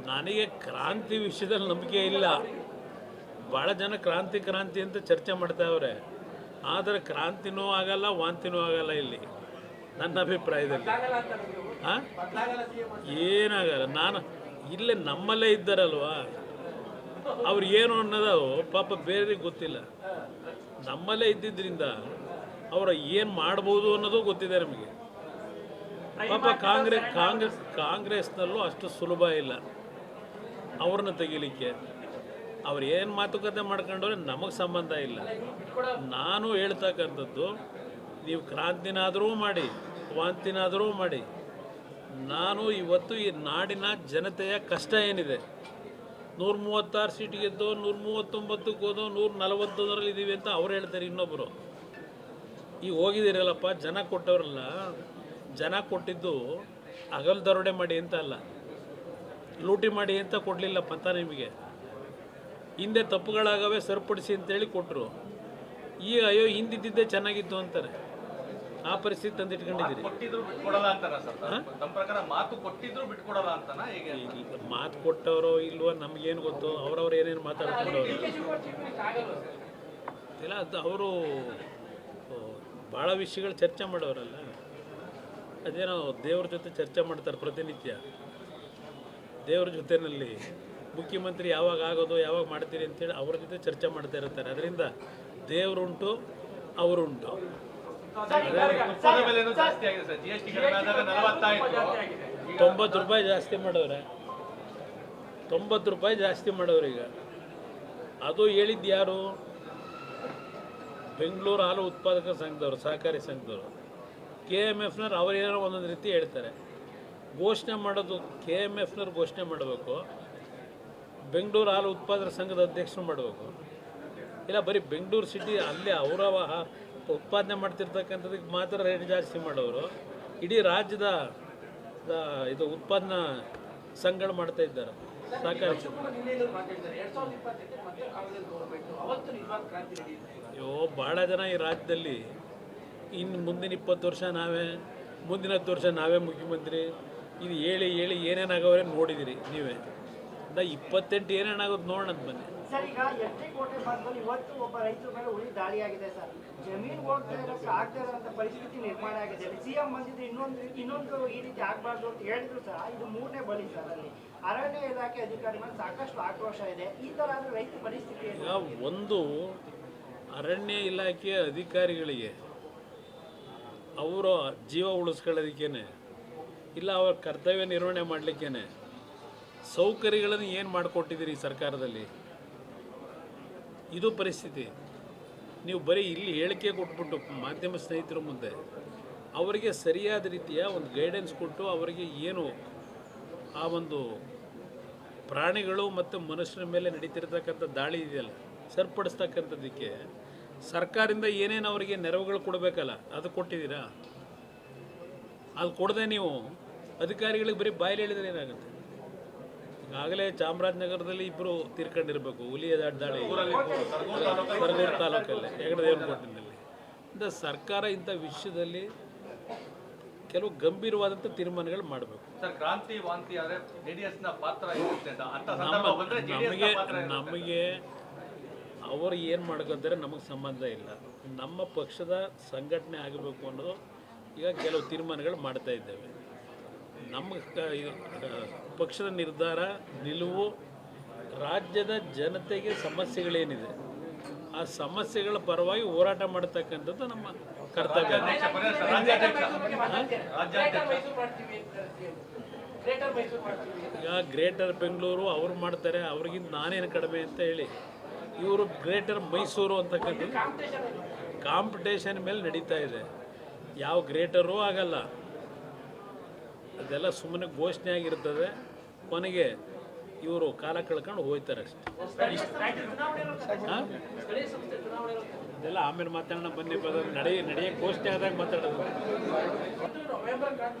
ನನಗೆ ಕ್ರಾಂತಿ ವಿಷಯದಲ್ಲಿ ನಂಬಿಕೆ ಇಲ್ಲ. ಭಾಳ ಜನ ಕ್ರಾಂತಿ ಕ್ರಾಂತಿ ಅಂತ ಚರ್ಚೆ ಮಾಡ್ತಾವ್ರೆ, ಆದರೆ ಕ್ರಾಂತಿನೂ ಆಗಲ್ಲ, ವಾಂತಿನೂ ಆಗಲ್ಲ ಇಲ್ಲಿ ನನ್ನ ಅಭಿಪ್ರಾಯದಲ್ಲಿ. ಹಾಂ, ಏನಾಗಲ್ಲ. ನಾನು ಇಲ್ಲೇ ನಮ್ಮಲ್ಲೇ ಇದ್ದಾರಲ್ವಾ, ಅವ್ರು ಏನು ಅನ್ನೋದು ಪಾಪ ಬೇರೆಯವ್ರಿಗೆ ಗೊತ್ತಿಲ್ಲ. ನಮ್ಮಲ್ಲೇ ಇದ್ದಿದ್ದರಿಂದ ಅವರು ಏನು ಮಾಡ್ಬೋದು ಅನ್ನೋದು ಗೊತ್ತಿದೆ ನಮಗೆ. ಪಾಪ ಕಾಂಗ್ರೆಸ್ನಲ್ಲೂ ಅಷ್ಟು ಸುಲಭ ಇಲ್ಲ ಅವ್ರನ್ನ ತೆಗಿಲಿಕ್ಕೆ. ಅವ್ರು ಏನು ಮಾತುಕತೆ ಮಾಡ್ಕೊಂಡ್ರೆ ನಮಗೆ ಸಂಬಂಧ ಇಲ್ಲ. ನಾನು ಹೇಳ್ತಕ್ಕಂಥದ್ದು, ನೀವು ಕ್ರಾಂತಿನಾದರೂ ಮಾಡಿ, ವಾಂತಿನಾದರೂ ಮಾಡಿ, ನಾನು ಇವತ್ತು ಈ ನಾಡಿನ ಜನತೆಯ ಕಷ್ಟ ಏನಿದೆ, 136 ಸೀಟ್ ಗೆದ್ದು 139ಕ್ಕೆ ಹೋದೋ 141ರಲ್ಲಿ ಇದ್ದೀವಿ ಅಂತ ಅವ್ರು ಹೇಳ್ತಾರೆ. ಇನ್ನೊಬ್ಬರು ಈಗ ಹೋಗಿದ್ದೀರಲ್ಲಪ್ಪ, ಜನ ಕೊಟ್ಟವ್ರಲ್ಲ, ಜನ ಕೊಟ್ಟಿದ್ದು ಹಗಲು ದರೋಡೆ ಮಾಡಿ ಅಂತ ಅಲ್ಲ, ಲೂಟಿ ಮಾಡಿ ಅಂತ ಕೊಡಲಿಲ್ಲಪ್ಪ ಅಂತ ನಿಮಗೆ. ಹಿಂದೆ ತಪ್ಪುಗಳಾಗವೆ ಸರಿಪಡಿಸಿ ಅಂತೇಳಿ ಕೊಟ್ಟರು. ಈಗ ಅಯ್ಯೋ ಹಿಂದಿದ್ದೇ ಚೆನ್ನಾಗಿತ್ತು ಅಂತಾರೆ. ಆ ಪರಿಸ್ಥಿತಿ ತಂದಿಟ್ಕೊಂಡಿದ್ದೀರಿ. ಮಾತು ಕೊಟ್ಟವರು ಇಲ್ವೋ ನಮಗೇನು ಗೊತ್ತು. ಅವ್ರವ್ರು ಏನೇನು ಮಾತಾಡ್ಕೊಂಡವ್ರು ಇಲ್ಲ, ಅದು ಅವರು ಭಾಳ ವಿಷಯಗಳು ಚರ್ಚೆ ಮಾಡೋರಲ್ಲ. ಅದೇನೋ ದೇವ್ರ ಜೊತೆ ಚರ್ಚೆ ಮಾಡ್ತಾರೆ ಪ್ರತಿನಿತ್ಯ. ದೇವ್ರ ಜೊತೆಯಲ್ಲಿ ಮುಖ್ಯಮಂತ್ರಿ ಯಾವಾಗ ಆಗೋದು, ಯಾವಾಗ ಮಾಡ್ತೀರಿ ಅಂತೇಳಿ ಅವ್ರ ಜೊತೆ ಚರ್ಚೆ ಮಾಡ್ತಾ ಇರ್ತಾರೆ. ಅದರಿಂದ ದೇವರುಂಟು, ಅವರುಂಟು. 90 ರೂಪಾಯಿ ಜಾಸ್ತಿ ಮಾಡವ್ರೆ, 90 ರೂಪಾಯಿ ಜಾಸ್ತಿ ಮಾಡವ್ರೆ ಈಗ. ಅದು ಹೇಳಿದ್ದು ಯಾರು? ಬೆಂಗಳೂರು ಹಾಲು ಉತ್ಪಾದಕ ಸಂಘದವರು, ಸಹಕಾರಿ ಸಂಘದವರು. KMFನವ್ರು ಅವರೇನೋ ಒಂದೊಂದು ರೀತಿ ಹೇಳ್ತಾರೆ. ಘೋಷಣೆ ಮಾಡೋದು KMFನವ್ರು ಘೋಷಣೆ ಮಾಡಬೇಕು, ಬೆಂಗಳೂರು ಹಾಲು ಉತ್ಪಾದಕ ಸಂಘದ ಅಧ್ಯಕ್ಷರು ಮಾಡಬೇಕು. ಇಲ್ಲ ಬರೀ ಬೆಂಗಳೂರು ಸಿಟಿ ಅಲ್ಲೇ ಅವರ ಉತ್ಪಾದನೆ ಮಾಡ್ತಿರ್ತಕ್ಕಂಥದಕ್ಕೆ ಮಾತ್ರ ರೇಟ್ ಜಾಸ್ತಿ ಮಾಡೋರು. ಇಡೀ ರಾಜ್ಯದ ಇದು ಉತ್ಪಾದನಾ ಸಂಘಗಳು ಮಾಡ್ತಾ ಇದ್ದಾರೆ ಸಹಕಾರಿ. ಅಯ್ಯೋ, ಭಾಳ ಜನ ಈ ರಾಜ್ಯದಲ್ಲಿ ಇನ್ನು ಮುಂದಿನ 20 ವರ್ಷ ನಾವೇ, ಮುಂದಿನ 10 ವರ್ಷ ನಾವೇ ಮುಖ್ಯಮಂತ್ರಿ, ಇದು ಹೇಳಿ ಹೇಳಿ ಏನೇನಾಗವ್ರೆ ನೋಡಿದಿರಿ ನೀವೇ. 28 ಏನೇನಾಗೋದು ನೋಡೋಣ ಬನ್ನಿ ಸರ್. ಈಗ ಎಷ್ಟೇ ಭಾಗದಲ್ಲಿ ಇವತ್ತು ಒಬ್ಬ ರೈತರ ಮೇಲೆ ಹುಲಿ ದಾಳಿಯಾಗಿದೆ ಸರ್. ಜಮೀನು ಹೋಗ್ತಾ ಇರೋಕ್ಕೆ ಆಗ್ತಾ ಇರೋಂಥ ಪರಿಸ್ಥಿತಿ ನಿರ್ಮಾಣ ಆಗಿದೆ. CM ಬಂದಿದ್ದು ಇನ್ನೊಂದು ಈ ರೀತಿ ಆಗಬಾರ್ದು ಅಂತ ಹೇಳಿದ್ರು ಸರ್. ಇದು 3ನೇ ಬಲಿ ಸರ್. ಅಲ್ಲಿ ಅರಣ್ಯ ಇಲಾಖೆ ಅಧಿಕಾರಿ ಮೇಲೆ ಸಾಕಷ್ಟು ಆಕ್ರೋಶ ಇದೆ. ಈ ಥರ ಆದರೆ ರೈತ ಪರಿಸ್ಥಿತಿ ಒಂದು ಅರಣ್ಯ ಇಲಾಖೆಯ ಅಧಿಕಾರಿಗಳಿಗೆ ಅವರು ಜೀವ ಉಳಿಸ್ಕೊಳ್ಳೋದಕ್ಕೇನೆ, ಇಲ್ಲ ಅವ್ರ ಕರ್ತವ್ಯ ನಿರ್ವಹಣೆ ಮಾಡಲಿಕ್ಕೇನೆ ಸೌಕರ್ಯಗಳನ್ನು ಏನು ಮಾಡಿಕೊಟ್ಟಿದ್ದೀರಿ ಈ ಸರ್ಕಾರದಲ್ಲಿ? ಇದು ಪರಿಸ್ಥಿತಿ. ನೀವು ಬರೀ ಇಲ್ಲಿ ಹೇಳಿಕೆ ಕೊಟ್ಬಿಟ್ಟು ಮಾಧ್ಯಮ ಸ್ನೇಹಿತರ ಮುಂದೆ ಅವರಿಗೆ ಸರಿಯಾದ ರೀತಿಯ ಒಂದು ಗೈಡೆನ್ಸ್ ಕೊಟ್ಟು ಅವರಿಗೆ ಏನು ಆ ಒಂದು ಪ್ರಾಣಿಗಳು ಮತ್ತು ಮನುಷ್ಯರ ಮೇಲೆ ನಡೀತಿರ್ತಕ್ಕಂಥ ದಾಳಿ ಇದೆಯಲ್ಲ ಸರಿಪಡಿಸ್ತಕ್ಕಂಥದ್ದಕ್ಕೆ ಸರ್ಕಾರದಿಂದ ಏನೇನು ಅವರಿಗೆ ನೆರವುಗಳು ಕೊಡಬೇಕಲ್ಲ, ಅದು ಕೊಟ್ಟಿದ್ದೀರಾ? ಅದು ಕೊಡದೆ ನೀವು ಅಧಿಕಾರಿಗಳಿಗೆ ಬರೀ ಬಾಯಲ್ಲಿ ಹೇಳಿದ್ರೆ ಏನಾಗುತ್ತೆ? ಈಗಾಗಲೇ ಚಾಮರಾಜನಗರದಲ್ಲಿ 2 ತೀರ್ಕೊಂಡಿರಬೇಕು ಹುಲಿಯ ದಾಳಿ, ಸರಗೂರು ತಾಲೂಕಲ್ಲಿ, ಹೆಗಡದೇವನಕೋಟೆಯಲ್ಲಿ. ಇಂಥ ಸರ್ಕಾರ ಇಂಥ ವಿಷಯದಲ್ಲಿ ಕೆಲವು ಗಂಭೀರವಾದಂಥ ತೀರ್ಮಾನಗಳು ಮಾಡಬೇಕು. ನಮಗೆ ಅವರು ಏನು ಮಾಡ್ಕೊತಾರೆ ನಮಗೆ ಸಂಬಂಧ ಇಲ್ಲ. ನಮ್ಮ ಪಕ್ಷದ ಸಂಘಟನೆ ಆಗಬೇಕು ಅನ್ನೋದು ಈಗ ಕೆಲವು ತೀರ್ಮಾನಗಳು ಮಾಡ್ತಾ ಇದ್ದೇವೆ. ನಮ್ಮ ಪಕ್ಷದ ನಿರ್ಧಾರ, ನಿಲುವು, ರಾಜ್ಯದ ಜನತೆಗೆ ಸಮಸ್ಯೆಗಳೇನಿದೆ ಆ ಸಮಸ್ಯೆಗಳ ಪರವಾಗಿ ಹೋರಾಟ ಮಾಡತಕ್ಕಂಥದ್ದು ನಮ್ಮ ಕರ್ತವ್ಯ. ಈಗ ಗ್ರೇಟರ್ ಬೆಂಗಳೂರು ಅವ್ರು ಮಾಡ್ತಾರೆ, ಅವ್ರಿಗಿಂತ ನಾನೇನು ಕಡಿಮೆ ಅಂತ ಹೇಳಿ ಇವರು ಗ್ರೇಟರ್ ಮೈಸೂರು ಅಂತಕ್ಕಂಥದ್ದು ಕಾಂಪಿಟೇಷನ್ ಮೇಲೆ ನಡೀತಾ ಇದೆ. ಯಾವ ಗ್ರೇಟರೂ ಆಗಲ್ಲ, ಅದೆಲ್ಲ ಸುಮ್ಮನೆ ಘೋಷಣೆ ಆಗಿರ್ತದೆ. ಕೊನೆಗೆ ಇವರು ಕಾಲ ಕಳ್ಕೊಂಡು ಹೋಗ್ತಾರೆ ಅಷ್ಟೇ. ಅದೆಲ್ಲ ಆಮೇಲೆ ಮಾತಾಡೋಣ ಬನ್ನಿ. ನಡೆಯ ಘೋಷಣೆ ಆದಾಗ ಮಾತಾಡೋದು.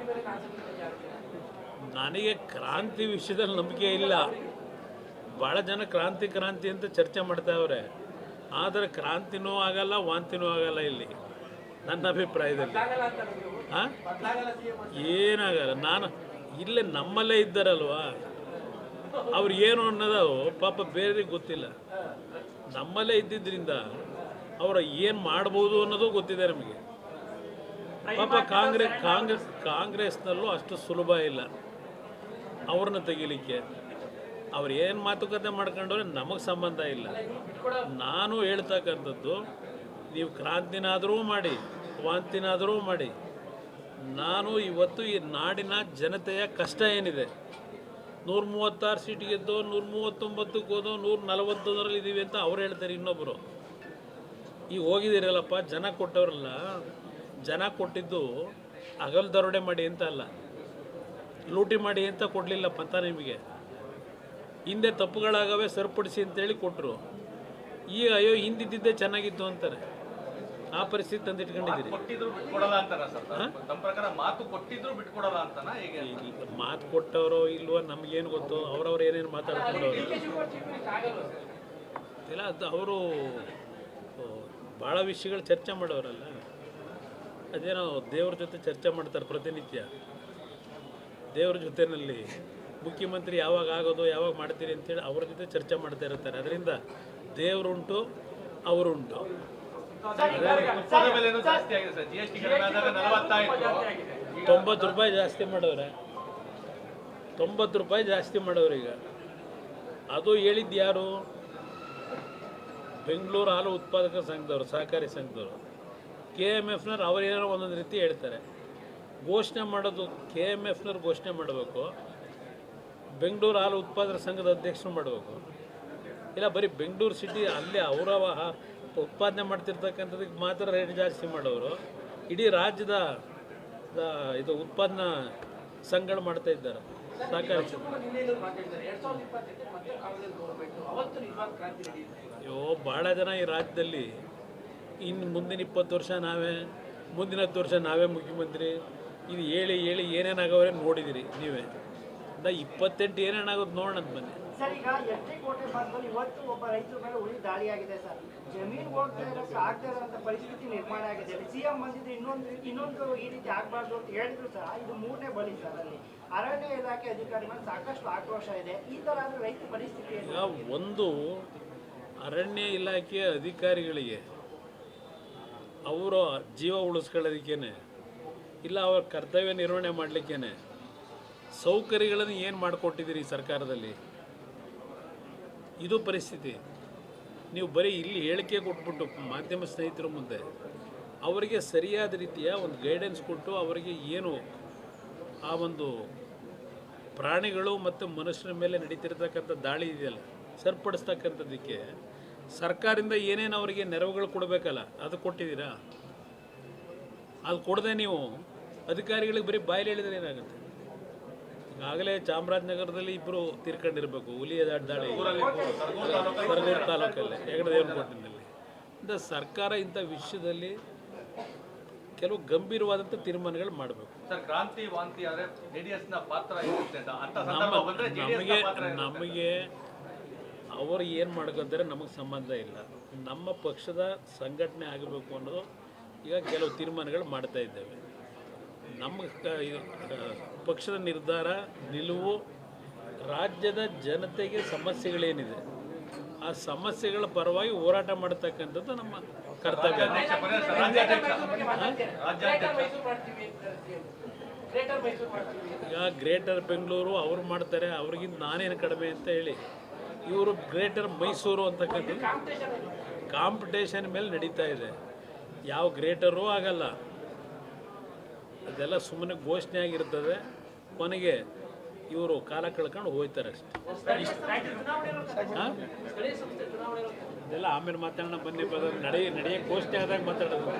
ನನಗೆ ಕ್ರಾಂತಿ ವಿಷಯದಲ್ಲಿ ನಂಬಿಕೆ ಇಲ್ಲ. ಭಾಳ ಜನ ಕ್ರಾಂತಿ ಕ್ರಾಂತಿ ಅಂತ ಚರ್ಚೆ ಮಾಡ್ತಾವ್ರೆ, ಆದರೆ ಕ್ರಾಂತಿನೂ ಆಗಲ್ಲ, ವಾಂತಿನೂ ಆಗಲ್ಲ ಇಲ್ಲಿ ನನ್ನ ಅಭಿಪ್ರಾಯದಲ್ಲಿ. ಹಾಂ, ಏನಾಗಲ್ಲ. ನಾನು ಇಲ್ಲೇ ನಮ್ಮಲ್ಲೇ ಇದ್ದಾರಲ್ವಾ, ಅವ್ರು ಏನು ಅನ್ನೋದು ಪಾಪ ಬೇರೆಯವ್ರಿಗೆ ಗೊತ್ತಿಲ್ಲ. ನಮ್ಮಲ್ಲೇ ಇದ್ದಿದ್ದರಿಂದ ಅವರ ಏನು ಮಾಡ್ಬೋದು ಅನ್ನೋದು ಗೊತ್ತಿದೆ ನಮಗೆ. ಪಾಪ ಕಾಂಗ್ರೆಸ್ನಲ್ಲೂ ಅಷ್ಟು ಸುಲಭ ಇಲ್ಲ ಅವ್ರನ್ನ ತೆಗಿಲಿಕ್ಕೆ. ಅವ್ರು ಏನು ಮಾತುಕತೆ ಮಾಡ್ಕೊಂಡ್ರೆ ನಮಗೆ ಸಂಬಂಧ ಇಲ್ಲ. ನಾನು ಹೇಳ್ತಕ್ಕಂಥದ್ದು, ನೀವು ಕ್ರಾಂತಿನಾದರೂ ಮಾಡಿ, ವಾಂತಿನಾದರೂ ಮಾಡಿ, ನಾನು ಇವತ್ತು ಈ ನಾಡಿನ ಜನತೆಯ ಕಷ್ಟ ಏನಿದೆ, 136 ಸೀಟ್ ಗೆದ್ದು 139ಕ್ಕೆ ಹೋದೋ 141ರಲ್ಲಿ ಇದ್ದೀವಿ ಅಂತ ಅವ್ರು ಹೇಳ್ತಾರೆ. ಇನ್ನೊಬ್ಬರು ಈಗ ಹೋಗಿದ್ದೀರಲ್ಲಪ್ಪ, ಜನ ಕೊಟ್ಟವ್ರಲ್ಲ, ಜನ ಕೊಟ್ಟಿದ್ದು ಹಗಲು ದರೋಡೆ ಮಾಡಿ ಅಂತ ಅಲ್ಲ, ಲೂಟಿ ಮಾಡಿ ಅಂತ ಕೊಡಲಿಲ್ಲಪ್ಪ ಅಂತ ನಿಮಗೆ. ಹಿಂದೆ ತಪ್ಪುಗಳಾಗವೆ ಸರಿಪಡಿಸಿ ಅಂತೇಳಿ ಕೊಟ್ಟರು. ಈಗ ಅಯ್ಯೋ ಹಿಂದಿದ್ದೇ ಚೆನ್ನಾಗಿತ್ತು ಅಂತಾರೆ. ಆ ಪರಿಸ್ಥಿತಿ ತಂದಿಟ್ಕೊಂಡಿದ್ದೀರಿ. ಮಾತು ಕೊಟ್ಟವರು ಇಲ್ವೋ ನಮಗೇನು ಗೊತ್ತು, ಅವ್ರವ್ರು ಏನೇನು ಮಾತಾಡ್ಕೊಂಡವ್ರು ಇಲ್ಲ. ಅದು ಅವರು ಭಾಳ ವಿಷಯಗಳು ಚರ್ಚೆ ಮಾಡೋರಲ್ಲ. ಅದೇನೋ ದೇವ್ರ ಜೊತೆ ಚರ್ಚೆ ಮಾಡ್ತಾರೆ ಪ್ರತಿನಿತ್ಯ. ದೇವ್ರ ಜೊತೆಯಲ್ಲಿ ಮುಖ್ಯಮಂತ್ರಿ ಯಾವಾಗ ಆಗೋದು, ಯಾವಾಗ ಮಾಡ್ತೀರಿ ಅಂತೇಳಿ ಅವ್ರ ಜೊತೆ ಚರ್ಚೆ ಮಾಡ್ತಾ ಇರ್ತಾರೆ. ಅದರಿಂದ ದೇವರುಂಟು, ಅವರುಂಟು. 90 ರೂಪಾಯಿ ಜಾಸ್ತಿ ಮಾಡವ್ರೆ, 90 ರೂಪಾಯಿ ಜಾಸ್ತಿ ಮಾಡವ್ರೆ ಈಗ. ಅದು ಹೇಳಿದ್ದು ಯಾರು? ಬೆಂಗಳೂರು ಹಾಲು ಉತ್ಪಾದಕ ಸಂಘದವರು, ಸಹಕಾರಿ ಸಂಘದವರು. KMFನವ್ರು ಅವರೇನೋ ಒಂದೊಂದು ರೀತಿ ಹೇಳ್ತಾರೆ. ಘೋಷಣೆ ಮಾಡೋದು KMFನವ್ರು ಘೋಷಣೆ ಮಾಡಬೇಕು, ಬೆಂಗಳೂರು ಹಾಲು ಉತ್ಪಾದಕ ಸಂಘದ ಅಧ್ಯಕ್ಷರು ಮಾಡಬೇಕು. ಇಲ್ಲ ಬರೀ ಬೆಂಗಳೂರು ಸಿಟಿ ಅಲ್ಲೇ ಅವರ ಉತ್ಪಾದನೆ ಮಾಡ್ತಿರ್ತಕ್ಕಂಥದಕ್ಕೆ ಮಾತ್ರ ರೇಟ್ ಜಾಸ್ತಿ ಮಾಡೋರು. ಇಡೀ ರಾಜ್ಯದ ಇದು ಉತ್ಪಾದನಾ ಸಂಘಗಳು ಮಾಡ್ತಾ ಇದ್ದಾರೆ ಸಹಕಾರಿ. ಅಯ್ಯೋ ಭಾಳ ಜನ ಈ ರಾಜ್ಯದಲ್ಲಿ ಇನ್ನು ಮುಂದಿನ 20 ವರ್ಷ ನಾವೇ, ಮುಂದಿನ 10 ವರ್ಷ ನಾವೇ ಮುಖ್ಯಮಂತ್ರಿ, ಇದು ಹೇಳಿ ಹೇಳಿ ಏನೇನಾಗವ್ರೆ ನೋಡಿದಿರಿ ನೀವೇ. 28 ಏನೇನಾಗೋದು ನೋಡೋಣ ಬನ್ನಿ ಸರ್. ಈಗ ಎರ್ಟಿಕೋಟೆ ಭಾಗದಲ್ಲಿ ಇವತ್ತು ಒಬ್ಬ ರೈತರ ಮೇಲೆ ಉಳಿ ದಾಳಿಯಾಗಿದೆ ಸರ್. ಜಮೀನು ಹೋಗ್ತಾ ಇರೋಕ್ಕೆ ಆಗ್ತಾ ಇರೋಂಥ ಪರಿಸ್ಥಿತಿ ನಿರ್ಮಾಣ ಆಗಿದೆ. CM ಬಂದಿದ್ದು ಇನ್ನೊಂದು ಈ ರೀತಿ ಆಗಬಾರ್ದು ಅಂತ ಹೇಳಿದ್ರು ಸರ್. ಇದು 3ನೇ ಬಲಿ ಸರ್. ಅಲ್ಲಿ ಅರಣ್ಯ ಇಲಾಖೆ ಅಧಿಕಾರಿಗಳು ಸಾಕಷ್ಟು ಆಕ್ರೋಶ ಇದೆ. ಈ ಥರ ಆದರೆ ರೈತ ಪರಿಸ್ಥಿತಿ ಈಗ ಒಂದು ಅರಣ್ಯ ಇಲಾಖೆ ಅಧಿಕಾರಿಗಳಿಗೆ ಅವರ ಜೀವ ಉಳಿಸ್ಕೊಳ್ಳೋದಕ್ಕೇನೆ, ಇಲ್ಲ ಅವರ ಕರ್ತವ್ಯ ನಿರ್ವಹಣೆ ಮಾಡಲಿಕ್ಕೇನೆ ಸೌಕರ್ಯಗಳನ್ನು ಏನು ಮಾಡಿಕೊಟ್ಟಿದ್ದೀರಿ ಈ ಸರ್ಕಾರದಲ್ಲಿ? ಇದು ಪರಿಸ್ಥಿತಿ. ನೀವು ಬರೀ ಇಲ್ಲಿ ಹೇಳಿಕೆ ಕೊಟ್ಬಿಟ್ಟು ಮಾಧ್ಯಮ ಸ್ನೇಹಿತರ ಮುಂದೆ ಅವರಿಗೆ ಸರಿಯಾದ ರೀತಿಯ ಒಂದು ಗೈಡೆನ್ಸ್ ಕೊಟ್ಟು ಅವರಿಗೆ ಏನು ಆ ಒಂದು ಪ್ರಾಣಿಗಳು ಮತ್ತು ಮನುಷ್ಯರ ಮೇಲೆ ನಡೀತಿರ್ತಕ್ಕಂಥ ದಾಳಿ ಇದೆಯಲ್ಲ ಸರಿಪಡಿಸ್ತಕ್ಕಂಥದ್ದಕ್ಕೆ ಸರ್ಕಾರದಿಂದ ಏನೇನು ಅವರಿಗೆ ನೆರವುಗಳು ಕೊಡಬೇಕಲ್ಲ, ಅದು ಕೊಟ್ಟಿದ್ದೀರಾ? ಅದು ಕೊಡದೆ ನೀವು ಅಧಿಕಾರಿಗಳಿಗೆ ಬರೀ ಬಾಯಲ್ಲಿ ಹೇಳಿದ್ರೆ ಏನಾಗುತ್ತೆ? ಈಗಾಗಲೇ ಚಾಮರಾಜನಗರದಲ್ಲಿ 2 ತೀರ್ಕೊಂಡಿರಬೇಕು ಹುಲಿಯ ದಾಳಿ, ಸರಗೂರು ತಾಲೂಕಲ್ಲಿ, ಹೆಗಡದೇವನಕೋಟೆಯಲ್ಲಿ. ಇಂಥ ಸರ್ಕಾರ ಇಂಥ ವಿಷಯದಲ್ಲಿ ಕೆಲವು ಗಂಭೀರವಾದಂಥ ತೀರ್ಮಾನಗಳು ಮಾಡಬೇಕು. ನಮಗೆ ಅವರು ಏನು ಮಾಡ್ಕೊತಾರೆ ನಮಗೆ ಸಂಬಂಧ ಇಲ್ಲ. ನಮ್ಮ ಪಕ್ಷದ ಸಂಘಟನೆ ಆಗಬೇಕು ಅನ್ನೋದು ಈಗ ಕೆಲವು ತೀರ್ಮಾನಗಳು ಮಾಡ್ತಾ ಇದ್ದೇವೆ. ನಮ್ಮ ಪಕ್ಷದ ನಿರ್ಧಾರ, ನಿಲುವು, ರಾಜ್ಯದ ಜನತೆಗೆ ಸಮಸ್ಯೆಗಳೇನಿದೆ ಆ ಸಮಸ್ಯೆಗಳ ಪರವಾಗಿ ಹೋರಾಟ ಮಾಡತಕ್ಕಂಥದ್ದು ನಮ್ಮ ಕರ್ತವ್ಯ. ಈಗ ಗ್ರೇಟರ್ ಬೆಂಗಳೂರು ಅವ್ರು ಮಾಡ್ತಾರೆ, ಅವ್ರಿಗಿಂತ ನಾನೇನು ಕಡಿಮೆ ಅಂತ ಹೇಳಿ ಇವರು ಗ್ರೇಟರ್ ಮೈಸೂರು ಅಂತಕ್ಕಂಥದ್ದು ಕಾಂಪಿಟೇಷನ್ ಮೇಲೆ ನಡೀತಾ ಇದೆ. ಯಾವ ಗ್ರೇಟರೂ ಆಗಲ್ಲ, ಅದೆಲ್ಲ ಸುಮ್ಮನೆ ಘೋಷಣೆ ಆಗಿರ್ತದೆ. ಕೊನೆಗೆ ಇವರು ಕಾಲ ಕಳ್ಕೊಂಡು ಹೋಗ್ತಾರೆ ಅಷ್ಟೇ. ಅದೆಲ್ಲ ಆಮೇಲೆ ಮಾತಾಡೋಣ ಬನ್ನಿ. ನಡೆಯ ಘೋಷಣೆ ಆದಾಗ ಮಾತಾಡೋದು.